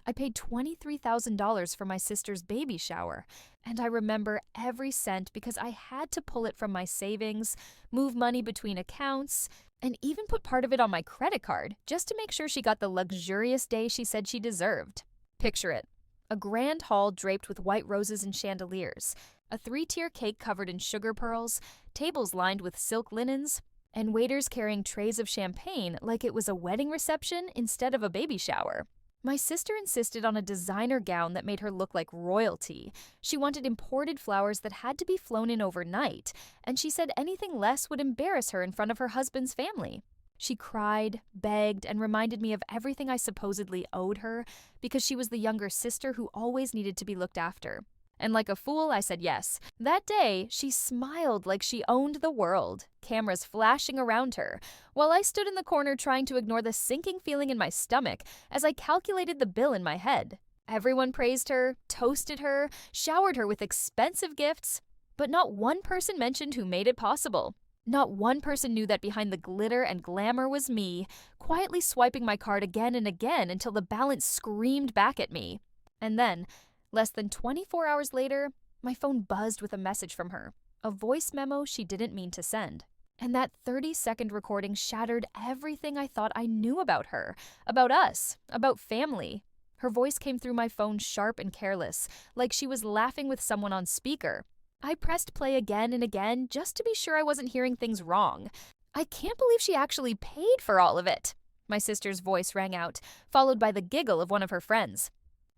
I paid $23,000 for my sister's baby shower, and I remember every cent because I had to pull it from my savings, move money between accounts, and even put part of it on my credit card just to make sure she got the luxurious day she said she deserved. Picture it: a grand hall draped with white roses and chandeliers, a three-tier cake covered in sugar pearls, tables lined with silk linens, and waiters carrying trays of champagne like it was a wedding reception instead of a baby shower. My sister insisted on a designer gown that made her look like royalty. She wanted imported flowers that had to be flown in overnight, and she said anything less would embarrass her in front of her husband's family. She cried, begged, and reminded me of everything I supposedly owed her because she was the younger sister who always needed to be looked after. And like a fool, I said yes. That day, she smiled like she owned the world, cameras flashing around her, while I stood in the corner trying to ignore the sinking feeling in my stomach as I calculated the bill in my head. Everyone praised her, toasted her, showered her with expensive gifts, but not one person mentioned who made it possible. Not one person knew that behind the glitter and glamour was me, quietly swiping my card again and again until the balance screamed back at me. And then, less than 24 hours later, my phone buzzed with a message from her, a voice memo she didn't mean to send. And that 30-second recording shattered everything I thought I knew about her, about us, about family. Her voice came through my phone sharp and careless, like she was laughing with someone on speaker. I pressed play again and again just to be sure I wasn't hearing things wrong. I can't believe she actually paid for all of it. My sister's voice rang out, followed by the giggle of one of her friends.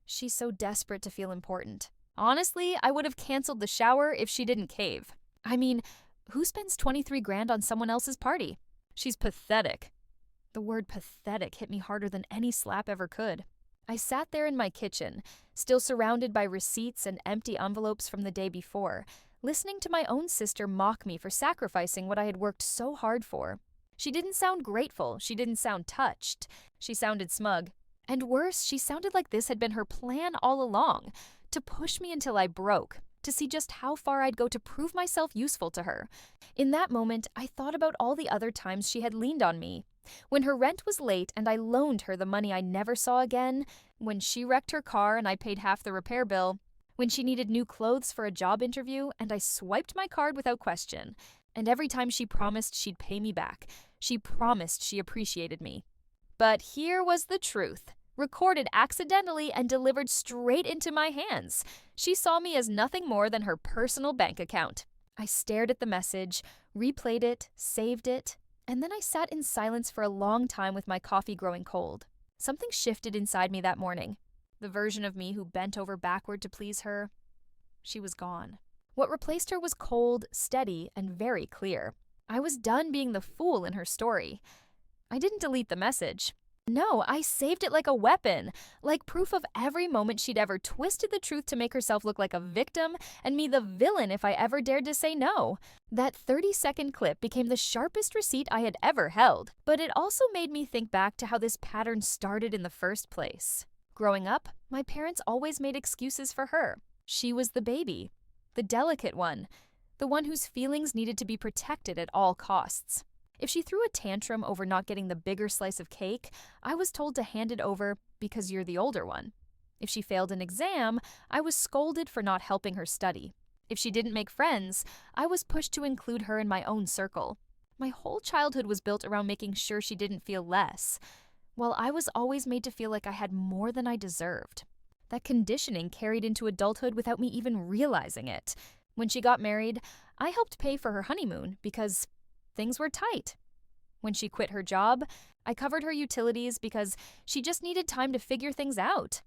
She's so desperate to feel important. Honestly, I would have canceled the shower if she didn't cave. I mean, who spends 23 grand on someone else's party? She's pathetic. The word pathetic hit me harder than any slap ever could. I sat there in my kitchen, still surrounded by receipts and empty envelopes from the day before, listening to my own sister mock me for sacrificing what I had worked so hard for. She didn't sound grateful. She didn't sound touched. She sounded smug. And worse, she sounded like this had been her plan all along, to push me until I broke, to see just how far I'd go to prove myself useful to her. In that moment, I thought about all the other times she had leaned on me. When her rent was late and I loaned her the money I never saw again, when she wrecked her car and I paid half the repair bill, when she needed new clothes for a job interview and I swiped my card without question, and every time she promised she'd pay me back, she promised she appreciated me. But here was the truth, recorded accidentally and delivered straight into my hands. She saw me as nothing more than her personal bank account. I stared at the message, replayed it, saved it, and then I sat in silence for a long time with my coffee growing cold. Something shifted inside me that morning. The version of me who bent over backward to please her, she was gone. What replaced her was cold, steady, and very clear. I was done being the fool in her story. I didn't delete the message. No, I saved it like a weapon, like proof of every moment she'd ever twisted the truth to make herself look like a victim and me the villain if I ever dared to say no. That 30-second clip became the sharpest receipt I had ever held, but it also made me think back to how this pattern started in the first place. Growing up, my parents always made excuses for her. She was the baby, the delicate one, the one whose feelings needed to be protected at all costs. If she threw a tantrum over not getting the bigger slice of cake, I was told to hand it over because you're the older one. If she failed an exam, I was scolded for not helping her study. If she didn't make friends, I was pushed to include her in my own circle. My whole childhood was built around making sure she didn't feel less, while I was always made to feel like I had more than I deserved. That conditioning carried into adulthood without me even realizing it. When she got married, I helped pay for her honeymoon because things were tight. When she quit her job, I covered her utilities because she just needed time to figure things out.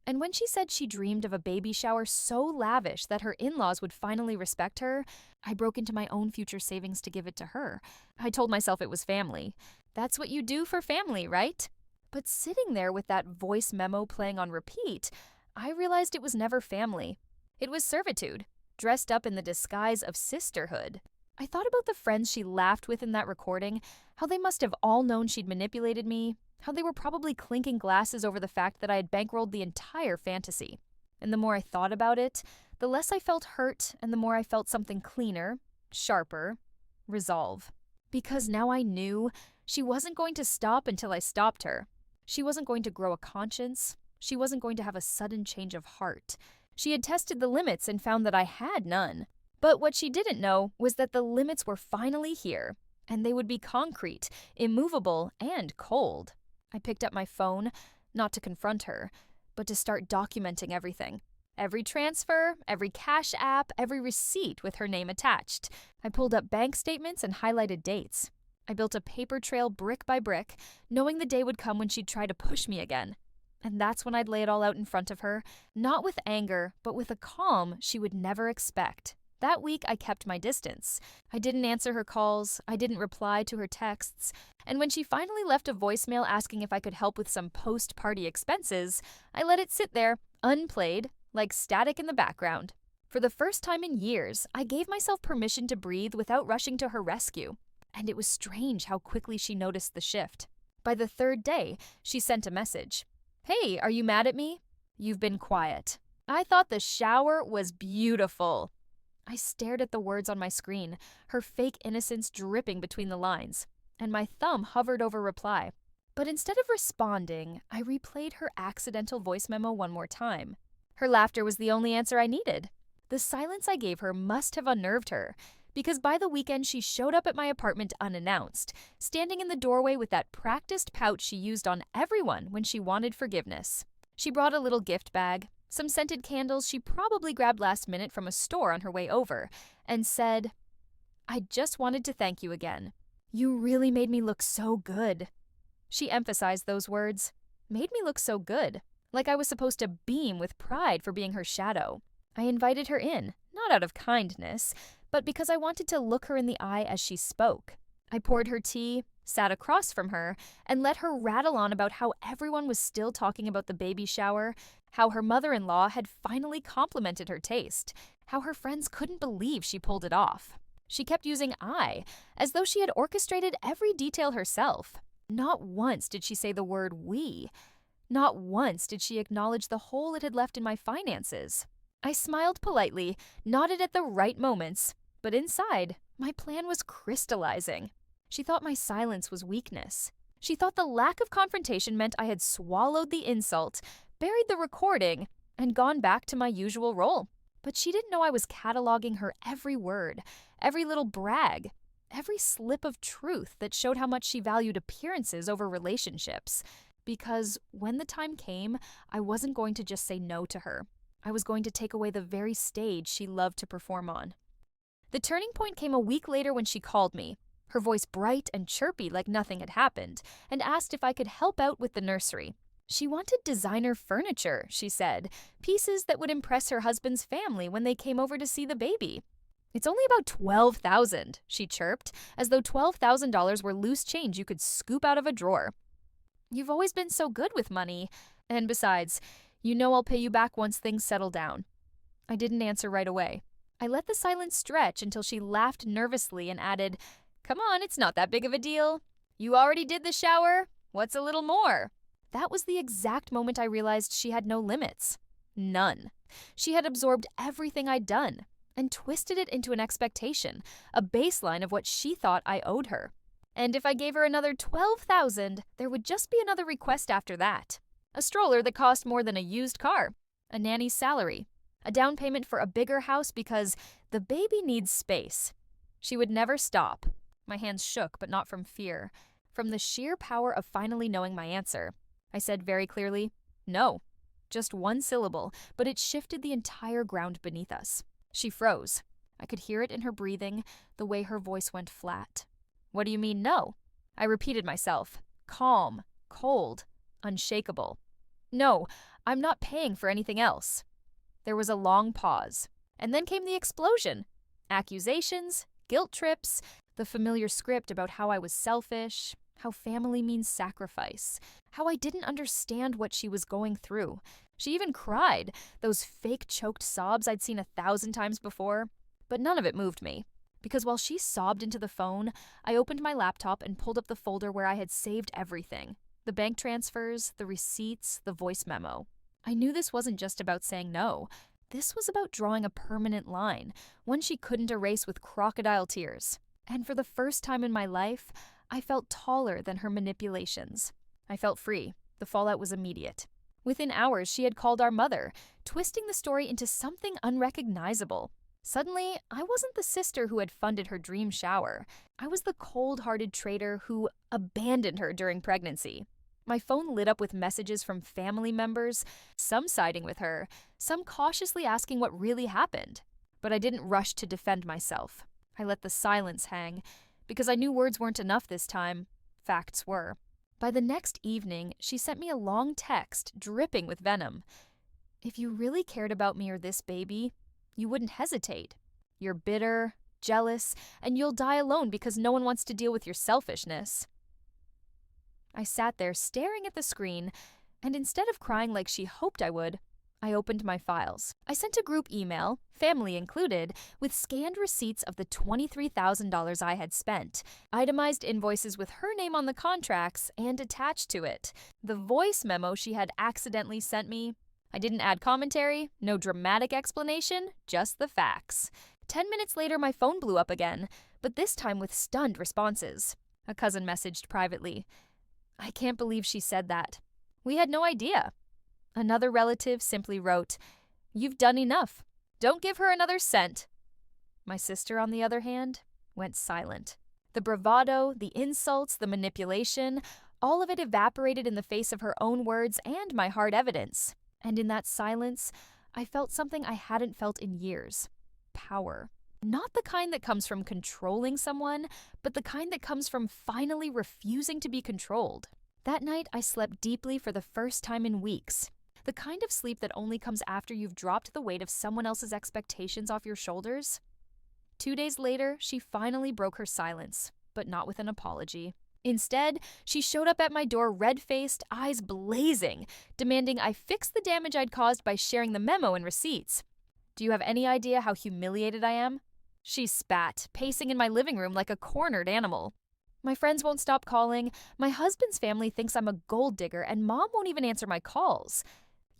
And when she said she dreamed of a baby shower so lavish that her in-laws would finally respect her, I broke into my own future savings to give it to her. I told myself it was family. That's what you do for family, right? But sitting there with that voice memo playing on repeat, I realized it was never family. It was servitude, dressed up in the disguise of sisterhood. I thought about the friends she laughed with in that recording, how they must have all known she'd manipulated me, how they were probably clinking glasses over the fact that I had bankrolled the entire fantasy. And the more I thought about it, the less I felt hurt and the more I felt something cleaner, sharper, resolve. Because now I knew she wasn't going to stop until I stopped her. She wasn't going to grow a conscience, She wasn't going to have a sudden change of heart. She had tested the limits and found that I had none. But what she didn't know was that the limits were finally here, and they would be concrete, immovable, and cold. I picked up my phone, not to confront her, but to start documenting everything. Every transfer, every cash app, every receipt with her name attached. I pulled up bank statements and highlighted dates. I built a paper trail brick by brick, knowing the day would come when she'd try to push me again. And that's when I'd lay it all out in front of her, not with anger, but with a calm she would never expect. That week, I kept my distance. I didn't answer her calls, I didn't reply to her texts, and when she finally left a voicemail asking if I could help with some post-party expenses, I let it sit there, unplayed, like static in the background. For the first time in years, I gave myself permission to breathe without rushing to her rescue. And it was strange how quickly she noticed the shift. By the third day, she sent a message. "Hey, are you mad at me? You've been quiet. I thought the shower was beautiful." I stared at the words on my screen, her fake innocence dripping between the lines, and my thumb hovered over reply. But instead of responding, I replayed her accidental voice memo one more time. Her laughter was the only answer I needed. The silence I gave her must have unnerved her, because by the weekend she showed up at my apartment unannounced, standing in the doorway with that practiced pout she used on everyone when she wanted forgiveness. She brought a little gift bag, some scented candles she probably grabbed last minute from a store on her way over, and said, "I just wanted to thank you again. You really made me look so good." She emphasized those words, "made me look so good," like I was supposed to beam with pride for being her shadow. I invited her in, not out of kindness, but because I wanted to look her in the eye as she spoke. I poured her tea, sat across from her, and let her rattle on about how everyone was still talking about the baby shower, how her mother-in-law had finally complimented her taste, how her friends couldn't believe she pulled it off. She kept using I, as though she had orchestrated every detail herself. Not once did she say the word we. Not once did she acknowledge the hole it had left in my finances. I smiled politely, nodded at the right moments, but inside, my plan was crystallizing. She thought my silence was weakness. She thought the lack of confrontation meant I had swallowed the insult, buried the recording, and gone back to my usual role. But she didn't know I was cataloging her every word, every little brag, every slip of truth that showed how much she valued appearances over relationships. Because when the time came, I wasn't going to just say no to her. I was going to take away the very stage she loved to perform on. The turning point came a week later when she called me, her voice bright and chirpy like nothing had happened, and asked if I could help out with the nursery. She wanted designer furniture, she said, pieces that would impress her husband's family when they came over to see the baby. "It's only about $12,000, she chirped, as though $12,000 were loose change you could scoop out of a drawer. "You've always been so good with money, and besides, you know I'll pay you back once things settle down." I didn't answer right away. I let the silence stretch until she laughed nervously and added, "Come on, it's not that big of a deal. You already did the shower. What's a little more?" That was the exact moment I realized she had no limits. None. She had absorbed everything I'd done and twisted it into an expectation, a baseline of what she thought I owed her. And if I gave her another $12,000, there would just be another request after that. A stroller that cost more than a used car, a nanny's salary, a down payment for a bigger house because the baby needs space. She would never stop. My hands shook, but not from fear, from the sheer power of finally knowing my answer. I said very clearly, "No." Just one syllable, but it shifted the entire ground beneath us. She froze. I could hear it in her breathing, the way her voice went flat. "What do you mean, no?" I repeated myself, calm, cold, unshakable. "No, I'm not paying for anything else." There was a long pause, and then came the explosion. Accusations, guilt trips, the familiar script about how I was selfish, how family means sacrifice, how I didn't understand what she was going through. She even cried, those fake choked sobs I'd seen 1,000 times before. But none of it moved me, because while she sobbed into the phone, I opened my laptop and pulled up the folder where I had saved everything. The bank transfers, the receipts, the voice memo. I knew this wasn't just about saying no. This was about drawing a permanent line, one she couldn't erase with crocodile tears. And for the first time in my life, I felt taller than her manipulations. I felt free. The fallout was immediate. Within hours, she had called our mother, twisting the story into something unrecognizable. Suddenly, I wasn't the sister who had funded her dream shower. I was the cold-hearted traitor who abandoned her during pregnancy. My phone lit up with messages from family members, some siding with her, some cautiously asking what really happened. But I didn't rush to defend myself. I let the silence hang, because I knew words weren't enough this time. Facts were. By the next evening, she sent me a long text dripping with venom. If you really cared about me or this baby, you wouldn't hesitate. You're bitter, jealous, and you'll die alone because no one wants to deal with your selfishness. I sat there staring at the screen, and instead of crying like she hoped I would, I opened my files. I sent a group email, family included, with scanned receipts of the $23,000 I had spent, itemized invoices with her name on the contracts, and attached to it the voice memo she had accidentally sent me. I didn't add commentary, no dramatic explanation, just the facts. 10 minutes later, my phone blew up again, but this time with stunned responses. A cousin messaged privately, "I can't believe she said that. We had no idea." Another relative simply wrote, "You've done enough. Don't give her another cent." My sister, on the other hand, went silent. The bravado, the insults, the manipulation, all of it evaporated in the face of her own words and my hard evidence. And in that silence, I felt something I hadn't felt in years. Power. Not the kind that comes from controlling someone, but the kind that comes from finally refusing to be controlled. That night, I slept deeply for the first time in weeks. The kind of sleep that only comes after you've dropped the weight of someone else's expectations off your shoulders. 2 days later, she finally broke her silence, but not with an apology. Instead, she showed up at my door red-faced, eyes blazing, demanding I fix the damage I'd caused by sharing the memo and receipts. Do you have any idea how humiliated I am? She spat, pacing in my living room like a cornered animal. My friends won't stop calling, my husband's family thinks I'm a gold digger, and Mom won't even answer my calls.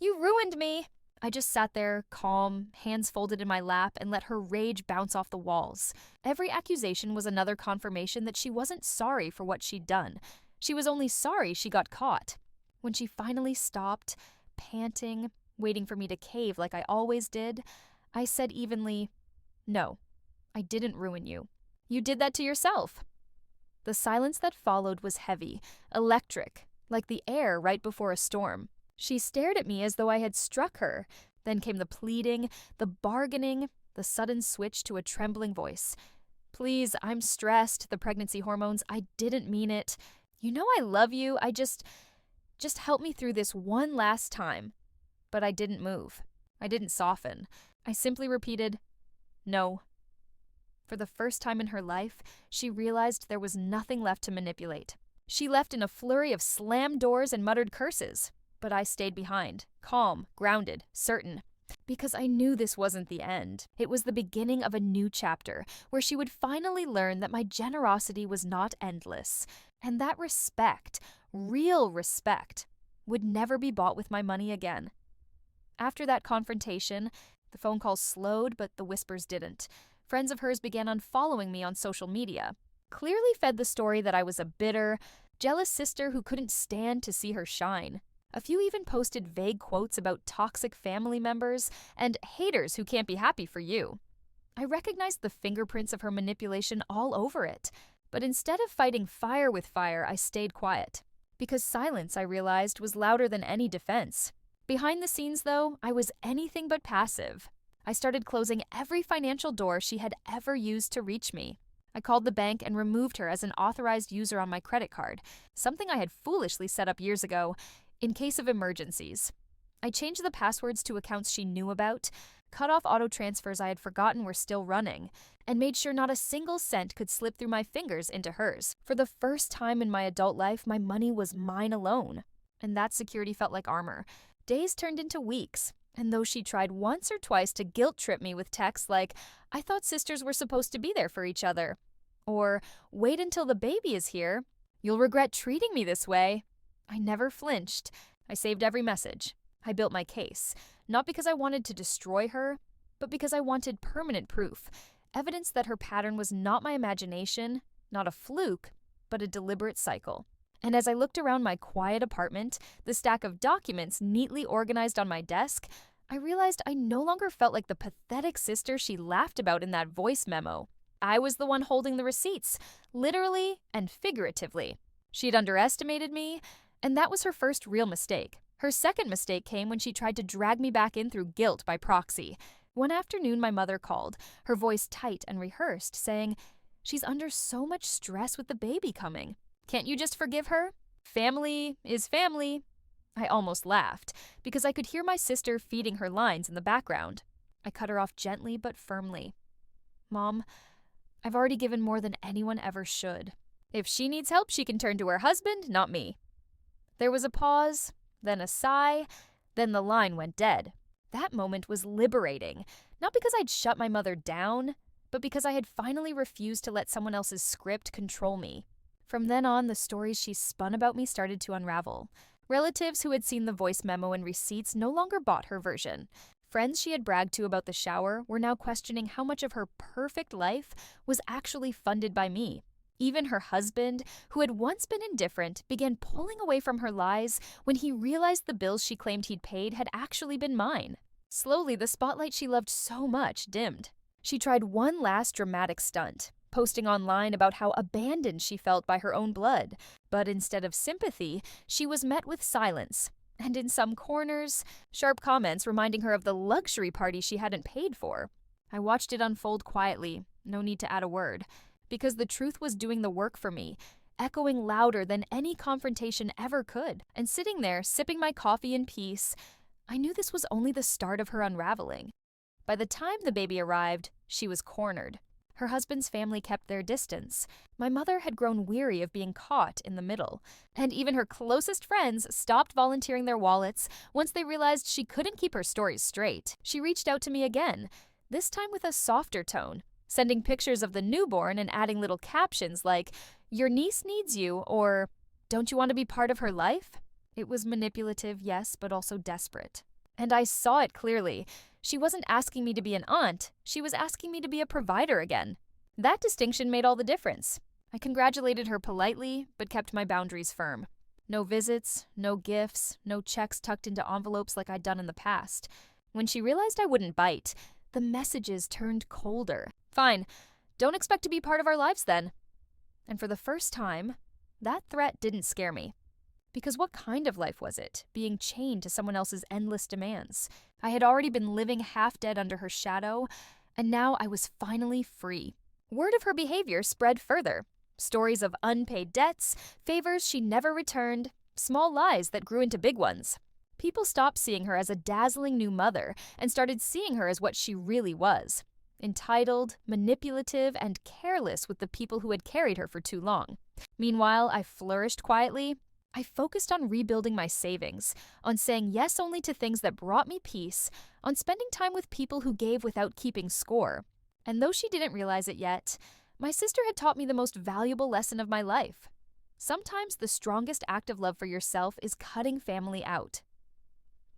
You ruined me! I just sat there, calm, hands folded in my lap, and let her rage bounce off the walls. Every accusation was another confirmation that she wasn't sorry for what she'd done. She was only sorry she got caught. When she finally stopped, panting, waiting for me to cave like I always did, I said evenly, "No, I didn't ruin you. You did that to yourself." The silence that followed was heavy, electric, like the air right before a storm. She stared at me as though I had struck her. Then came the pleading, the bargaining, the sudden switch to a trembling voice. "Please, I'm stressed, the pregnancy hormones, I didn't mean it. You know I love you, just help me through this one last time." But I didn't move. I didn't soften. I simply repeated, "No." For the first time in her life, she realized there was nothing left to manipulate. She left in a flurry of slammed doors and muttered curses. But I stayed behind, calm, grounded, certain. Because I knew this wasn't the end. It was the beginning of a new chapter, where she would finally learn that my generosity was not endless, and that respect, real respect, would never be bought with my money again. After that confrontation, the phone calls slowed, but the whispers didn't. Friends of hers began unfollowing me on social media, clearly fed the story that I was a bitter, jealous sister who couldn't stand to see her shine. A few even posted vague quotes about toxic family members and haters who can't be happy for you. I recognized the fingerprints of her manipulation all over it, but instead of fighting fire with fire, I stayed quiet. Because silence, I realized, was louder than any defense. Behind the scenes, though, I was anything but passive. I started closing every financial door she had ever used to reach me. I called the bank and removed her as an authorized user on my credit card, something I had foolishly set up years ago, in case of emergencies. I changed the passwords to accounts she knew about, cut off auto transfers I had forgotten were still running, and made sure not a single cent could slip through my fingers into hers. For the first time in my adult life, my money was mine alone. And that security felt like armor. Days turned into weeks, and though she tried once or twice to guilt-trip me with texts like, "I thought sisters were supposed to be there for each other," or "Wait until the baby is here. You'll regret treating me this way," I never flinched. I saved every message. I built my case, not because I wanted to destroy her, but because I wanted permanent proof, evidence that her pattern was not my imagination, not a fluke, but a deliberate cycle. And as I looked around my quiet apartment, the stack of documents neatly organized on my desk, I realized I no longer felt like the pathetic sister she laughed about in that voice memo. I was the one holding the receipts, literally and figuratively. She'd underestimated me, and that was her first real mistake. Her second mistake came when she tried to drag me back in through guilt by proxy. One afternoon, my mother called, her voice tight and rehearsed, saying, "She's under so much stress with the baby coming. Can't you just forgive her? Family is family." I almost laughed, because I could hear my sister feeding her lines in the background. I cut her off gently but firmly. "Mom, I've already given more than anyone ever should. If she needs help, she can turn to her husband, not me." There was a pause, then a sigh, then the line went dead. That moment was liberating, not because I'd shut my mother down, but because I had finally refused to let someone else's script control me. From then on, the stories she spun about me started to unravel. Relatives who had seen the voice memo and receipts no longer bought her version. Friends she had bragged to about the shower were now questioning how much of her perfect life was actually funded by me. Even her husband, who had once been indifferent, began pulling away from her lies when he realized the bills she claimed he'd paid had actually been mine. Slowly, the spotlight she loved so much dimmed. She tried one last dramatic stunt, posting online about how abandoned she felt by her own blood. But instead of sympathy, she was met with silence. And in some corners, sharp comments reminding her of the luxury party she hadn't paid for. I watched it unfold quietly, no need to add a word, because the truth was doing the work for me, echoing louder than any confrontation ever could. And sitting there, sipping my coffee in peace, I knew this was only the start of her unraveling. By the time the baby arrived, she was cornered. Her husband's family kept their distance. My mother had grown weary of being caught in the middle. And even her closest friends stopped volunteering their wallets once they realized she couldn't keep her stories straight. She reached out to me again, this time with a softer tone, sending pictures of the newborn and adding little captions like, "Your niece needs you," or "Don't you want to be part of her life?" It was manipulative, yes, but also desperate. And I saw it clearly. She wasn't asking me to be an aunt, she was asking me to be a provider again. That distinction made all the difference. I congratulated her politely, but kept my boundaries firm. No visits, no gifts, no checks tucked into envelopes like I'd done in the past. When she realized I wouldn't bite, the messages turned colder. "Fine, don't expect to be part of our lives then." And for the first time, that threat didn't scare me. Because what kind of life was it, being chained to someone else's endless demands? I had already been living half dead under her shadow, and now I was finally free. Word of her behavior spread further. Stories of unpaid debts, favors she never returned, small lies that grew into big ones. People stopped seeing her as a dazzling new mother and started seeing her as what she really was: entitled, manipulative, and careless with the people who had carried her for too long. Meanwhile, I flourished quietly. I focused on rebuilding my savings, on saying yes only to things that brought me peace, on spending time with people who gave without keeping score. And though she didn't realize it yet, my sister had taught me the most valuable lesson of my life. Sometimes the strongest act of love for yourself is cutting family out.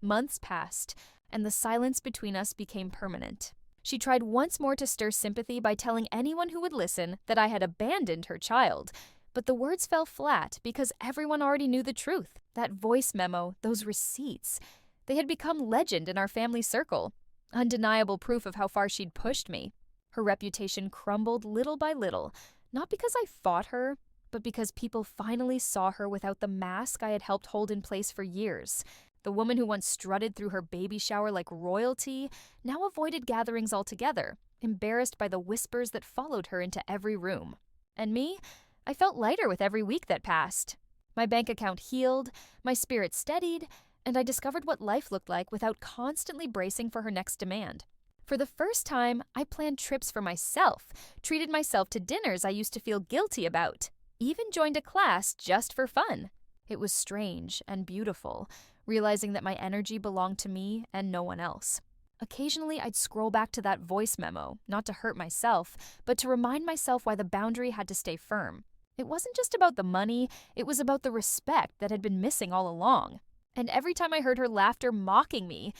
Months passed, and the silence between us became permanent. She tried once more to stir sympathy by telling anyone who would listen that I had abandoned her child. But the words fell flat because everyone already knew the truth. That voice memo, those receipts, they had become legend in our family circle. Undeniable proof of how far she'd pushed me. Her reputation crumbled little by little, not because I fought her, but because people finally saw her without the mask I had helped hold in place for years. The woman who once strutted through her baby shower like royalty now avoided gatherings altogether, embarrassed by the whispers that followed her into every room. And me? I felt lighter with every week that passed. My bank account healed, my spirit steadied, and I discovered what life looked like without constantly bracing for her next demand. For the first time, I planned trips for myself, treated myself to dinners I used to feel guilty about, even joined a class just for fun. It was strange and beautiful, realizing that my energy belonged to me and no one else. Occasionally, I'd scroll back to that voice memo, not to hurt myself, but to remind myself why the boundary had to stay firm. It wasn't just about the money, it was about the respect that had been missing all along. And every time I heard her laughter mocking me,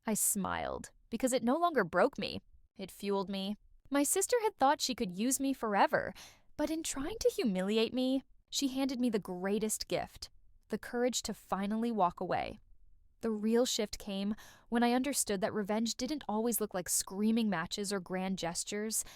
I smiled, because it no longer broke me. It fueled me. My sister had thought she could use me forever, but in trying to humiliate me, She handed me the greatest gift, the courage to finally walk away. The real shift came when I understood that revenge didn't always look like screaming matches or grand gestures.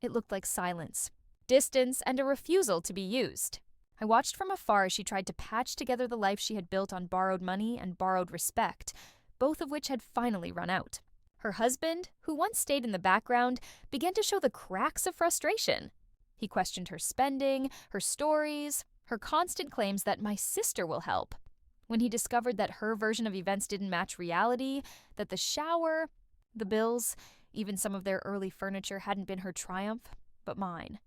It looked like silence, distance, and a refusal to be used. I watched from afar as she tried to patch together the life she had built on borrowed money and borrowed respect, both of which had finally run out. Her husband, who once stayed in the background, began to show the cracks of frustration. He questioned her spending, her stories, her constant claims that my sister will help. When he discovered that her version of events didn't match reality, that the shower, the bills, even some of their early furniture hadn't been her triumph, but mine,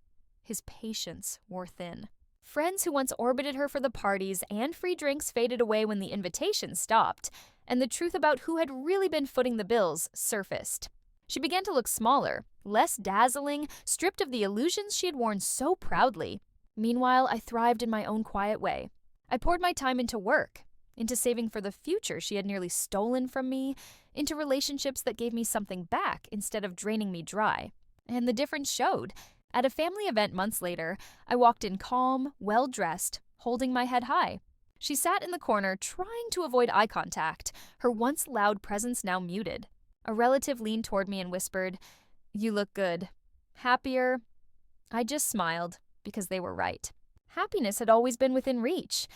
his patience wore thin. Friends who once orbited her for the parties and free drinks faded away when the invitations stopped, and the truth about who had really been footing the bills surfaced. She began to look smaller, less dazzling, stripped of the illusions she had worn so proudly. Meanwhile, I thrived in my own quiet way. I poured my time into work, into saving for the future she had nearly stolen from me, into relationships that gave me something back instead of draining me dry. And the difference showed. At a family event months later, I walked in calm, well-dressed, holding my head high. She sat in the corner, trying to avoid eye contact, her once loud presence now muted. A relative leaned toward me and whispered, "You look good." Happier? I just smiled, because they were right. Happiness had always been within reach.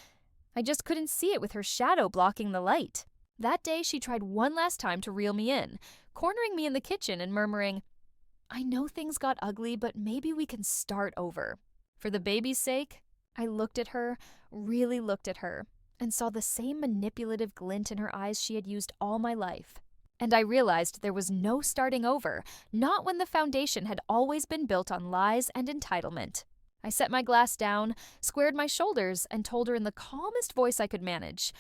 I just couldn't see it with her shadow blocking the light. That day, she tried one last time to reel me in, cornering me in the kitchen and murmuring, "I know things got ugly, but maybe we can start over." For the baby's sake, I looked at her, really looked at her, and saw the same manipulative glint in her eyes she had used all my life. And I realized there was no starting over, not when the foundation had always been built on lies and entitlement. I set my glass down, squared my shoulders, and told her in the calmest voice I could manage,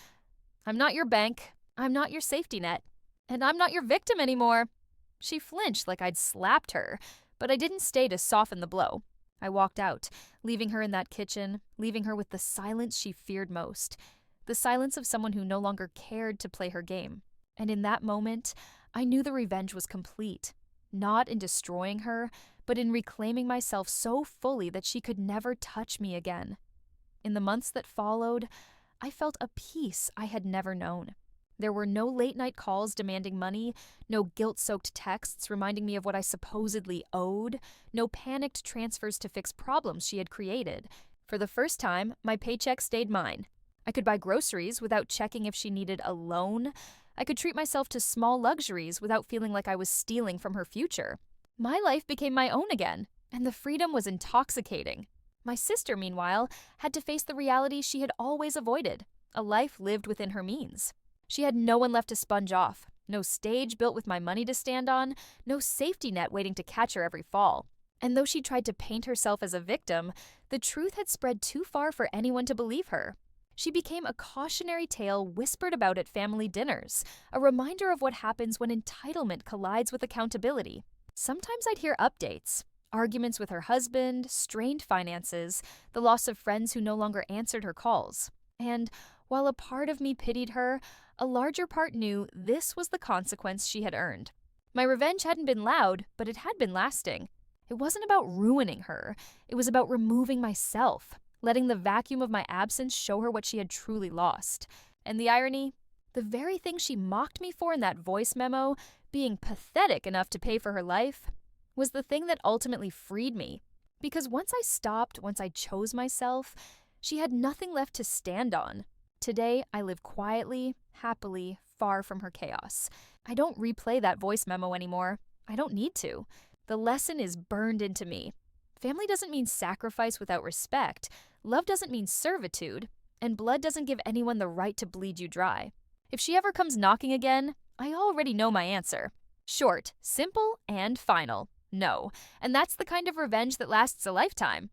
"I'm not your bank, I'm not your safety net, and I'm not your victim anymore." She flinched like I'd slapped her, but I didn't stay to soften the blow. I walked out, leaving her in that kitchen, leaving her with the silence she feared most, the silence of someone who no longer cared to play her game. And in that moment, I knew the revenge was complete, not in destroying her, but in reclaiming myself so fully that she could never touch me again. In the months that followed, I felt a peace I had never known. There were no late-night calls demanding money, no guilt-soaked texts reminding me of what I supposedly owed, no panicked transfers to fix problems she had created. For the first time, my paycheck stayed mine. I could buy groceries without checking if she needed a loan. I could treat myself to small luxuries without feeling like I was stealing from her future. My life became my own again, and the freedom was intoxicating. My sister, meanwhile, had to face the reality she had always avoided, a life lived within her means. She had no one left to sponge off, no stage built with my money to stand on, no safety net waiting to catch her every fall. And though she tried to paint herself as a victim, the truth had spread too far for anyone to believe her. She became a cautionary tale whispered about at family dinners, a reminder of what happens when entitlement collides with accountability. Sometimes I'd hear updates, arguments with her husband, strained finances, the loss of friends who no longer answered her calls. And while a part of me pitied her, a larger part knew this was the consequence she had earned. My revenge hadn't been loud, but it had been lasting. It wasn't about ruining her. It was about removing myself, letting the vacuum of my absence show her what she had truly lost. And the irony? The very thing she mocked me for in that voice memo, being pathetic enough to pay for her life, was the thing that ultimately freed me. Because once I chose myself, she had nothing left to stand on. Today, I live quietly, happily, far from her chaos. I don't replay that voice memo anymore. I don't need to. The lesson is burned into me. Family doesn't mean sacrifice without respect. Love doesn't mean servitude. And blood doesn't give anyone the right to bleed you dry. If she ever comes knocking again, I already know my answer. Short, simple, and final. No. And that's the kind of revenge that lasts a lifetime.